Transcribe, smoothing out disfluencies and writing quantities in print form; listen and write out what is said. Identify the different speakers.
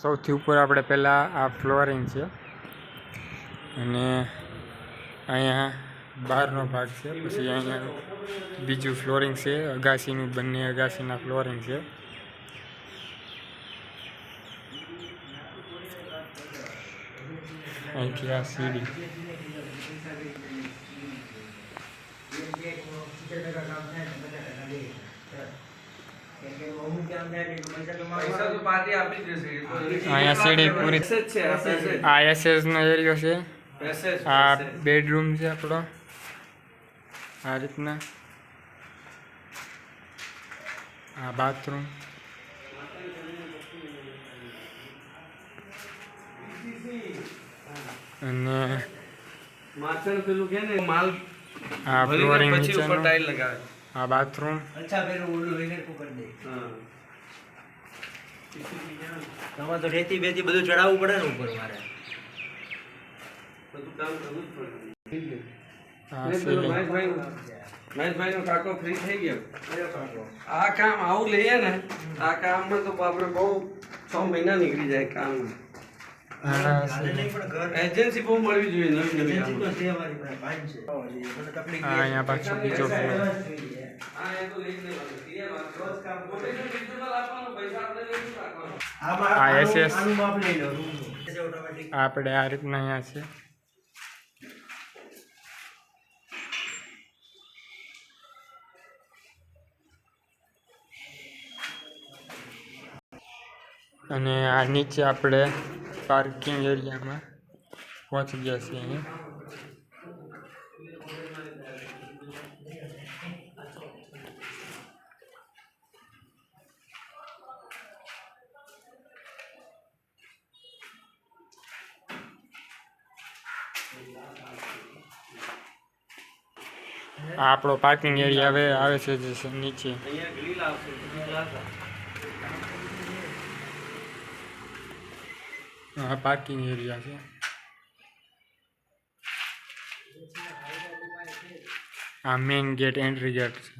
Speaker 1: સૌથી ઉપર આપણે પહેલાં આ ફ્લોરિંગ છે અને અહીંયા બહારનો ભાગ છે, પછી અહીંયા બીજું ફ્લોરિંગ છે, અગાસીનું બંને અગાસીના ફ્લોરિંગ છે. અહીંથી આ સીડી અહીંયા સીડી પૂરી. આ એસએસ નો એરિયો છે. આ બેડરૂમ છે આપણો આ રીતના. આ બાથરૂમ અને
Speaker 2: માથણ પેલું કે ને માલ
Speaker 1: આ ફ્લોરિંગ
Speaker 2: પછી ઉપર ટાઇલ લગાવે.
Speaker 1: આ બાથરૂમ.
Speaker 3: અચ્છા પેલું ઓલું વેગર કુકર દે. હા તમારે તો રેતી બેતી બધું ચડાવવું પડે ને ઉપર. મારે
Speaker 2: બધું કામ કરવું જ પડે.
Speaker 1: આ સીલિંગ.
Speaker 2: મહેશભાઈ નો કાકો ફ્રી થઈ ગયો. આ કામ આવું લઈએ ને, આ કામમાં તો આપણે બહુ 6 મહિના નીકળી જાય કામ. એજન્સી બહુ મળવી જોઈએ નવી નવી.
Speaker 1: અહીંયા પાછું બીજો ફ્લોર. આ એસએસ આપણે આ રીતના અહીંયા છે. અને આ નીચે આપણે પાર્કિંગ એરિયામાં પહોંચી ગયા છીએ. અહીંયા આ આપણો પાર્કિંગ એરિયા હવે આવે છે જે નીચે. હા પાર્કિંગ એરિયા છે. આ મેઇન ગેટ એન્ટ્રી ગેટ છે.